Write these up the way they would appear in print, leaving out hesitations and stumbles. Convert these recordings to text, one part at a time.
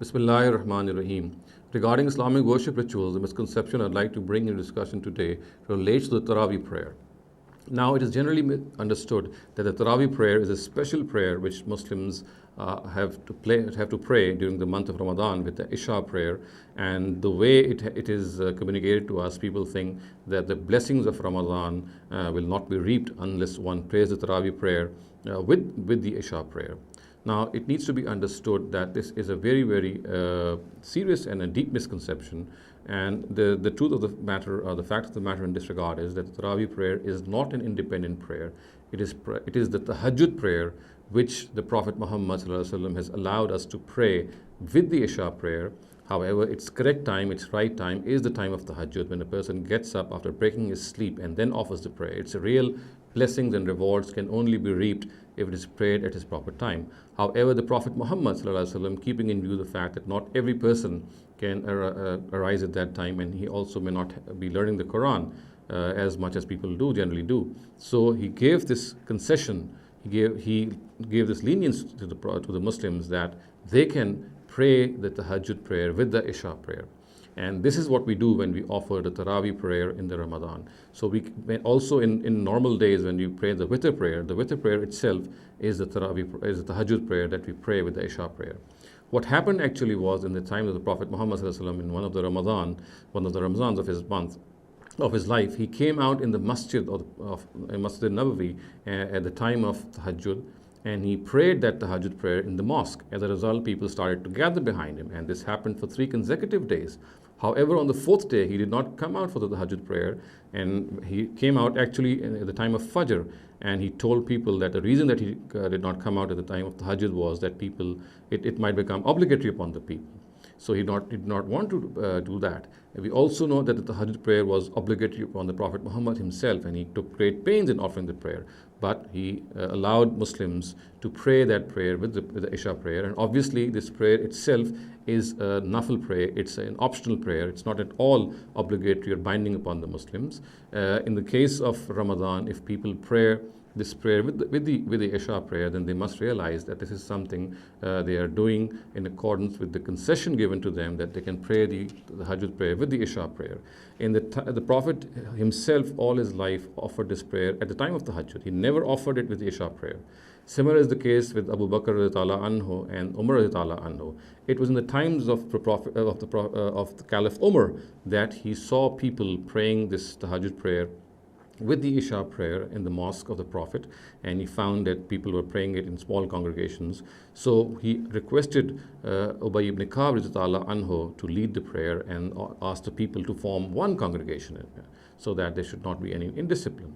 Bismillahir Rahmanir Rahim. Regarding Islamic worship rituals, the misconception I'd like to bring into discussion today relates to the Taraweeh prayer. Now, it is generally understood that the Taraweeh prayer is a special prayer which Muslims have to pray during the month of Ramadan with the Isha prayer. And the way it is communicated to us, people think that the blessings of Ramadan will not be reaped unless one prays the Taraweeh prayer with the Isha prayer. Now, it needs to be understood that this is a very, very serious and a deep misconception. And the truth of the matter, or the fact of the matter in this regard, is that the Taraweeh prayer is not an independent prayer. It is the Tahajjud prayer, which the Prophet Muhammad ﷺ has allowed us to pray with the Isha prayer. However, its correct time, its right time, is the time of Tahajjud, when a person gets up after breaking his sleep and then offers the prayer. Its real blessings and rewards can only be reaped if it is prayed at its proper time. However, the Prophet Muhammad ﷺ, keeping in view the fact that not every person can arise at that time, and he also may not be learning the Quran as much as people generally do. So he gave this concession, he gave this lenience to the Muslims that they can pray the Tahajjud prayer with the Isha prayer. And this is what we do when we offer the Taraweeh prayer in the Ramadan. So we also in normal days, when you pray the Witr prayer itself is the Tahajjud prayer that we pray with the Isha prayer. What happened actually was, in the time of the Prophet Muhammad ﷺ, in one of the Ramazans of his life, he came out in the masjid of Masjid Nabawi at the time of Tahajjud, and he prayed that Tahajjud prayer in the mosque. As a result, people started to gather behind him, and this happened for 3 consecutive days. However, on the 4th day, he did not come out for the Tahajjud prayer, and he came out actually at the time of Fajr, and he told people that the reason that he did not come out at the time of Tahajjud was that it might become obligatory upon the people. So he did not want to do that. And we also know that the Tahajjud prayer was obligatory upon the Prophet Muhammad himself, and he took great pains in offering the prayer. But he allowed Muslims to pray that prayer with the Isha prayer. And obviously, this prayer itself is a nafil prayer. It's an optional prayer. It's not at all obligatory or binding upon the Muslims. In the case of Ramadan, if people pray this prayer with the Isha prayer, then they must realize that this is something they are doing in accordance with the concession given to them, that they can pray the Tahajjud prayer with the Isha prayer. In the Prophet himself, all his life, offered this prayer at the time of Tahajjud. He never offered it with the Isha prayer. Similar is the case with Abu Bakr radhiyallahu anhu and Umar radhiyallahu anhu. It was in the times of the Caliph Umar that he saw people praying this Tahajjud prayer with the Isha prayer in the mosque of the Prophet, and he found that people were praying it in small congregations. So he requested Ubay ibn Ka'b radhiyallahu anhu to lead the prayer and asked the people to form one congregation so that there should not be any indiscipline.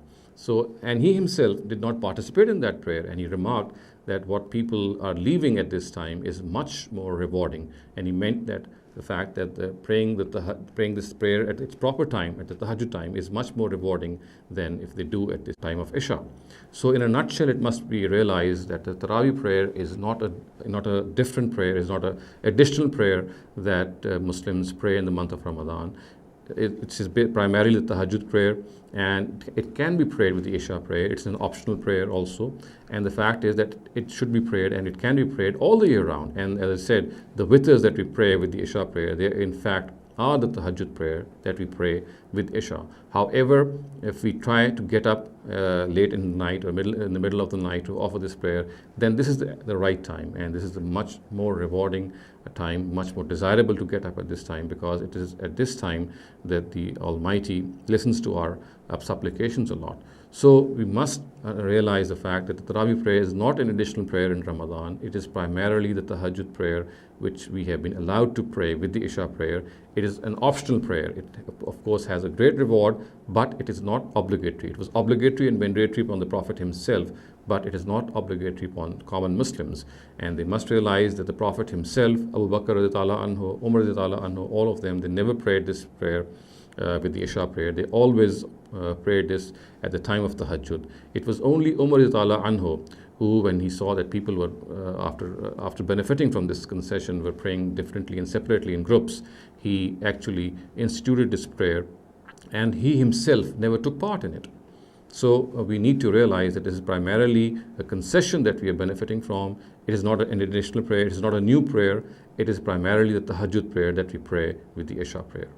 And he himself did not participate in that prayer, and he remarked that what people are leaving at this time is much more rewarding. And he meant that the fact that praying this prayer at its proper time, at the Tahajjud time, is much more rewarding than if they do at the time of Isha. So in a nutshell, it must be realized that the Taraweeh prayer is not a different prayer, is not an additional prayer that Muslims pray in the month of Ramadan. It is primarily the Tahajjud prayer, and it can be prayed with the Isha prayer. It's an optional prayer also, and the fact is that it should be prayed, and it can be prayed all the year round. And as I said, the witrs that we pray with the Isha prayer, they in fact are the Tahajjud prayer that we pray with Isha. However, if we try to get up late in the night or in the middle of the night to offer this prayer, then this is the right time, and this is a much more rewarding time, much more desirable to get up at this time, because it is at this time that the Almighty listens to our supplications a lot. So we must realize the fact that the Taraweeh prayer is not an additional prayer in Ramadan. It is primarily the Tahajjud prayer, which we have been allowed to pray with the Isha prayer. It is an optional prayer. It, of course, has a great reward, but it is not obligatory. It was obligatory and mandatory upon the Prophet himself, but it is not obligatory upon common Muslims. And they must realize that the Prophet himself, Abu Bakr radhiyallahu anhu, Umar radhiyallahu anhu, all of them, they never prayed this prayer with the Isha prayer. They always prayed this at the time of Tahajjud. It was only Umar radhiyallahu anhu who, when he saw that people were, after benefiting from this concession, were praying differently and separately in groups, he actually instituted this prayer, and he himself never took part in it. So we need to realize that this is primarily a concession that we are benefiting from. It is not an additional prayer, it is not a new prayer, it is primarily the tahajjud prayer that we pray with the Isha prayer.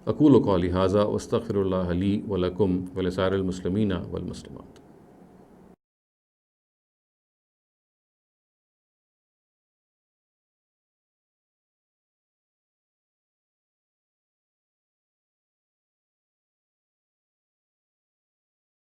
أقول قولي هذا واستغفر الله لي ولكم ولسائر المسلمين والمسلمات.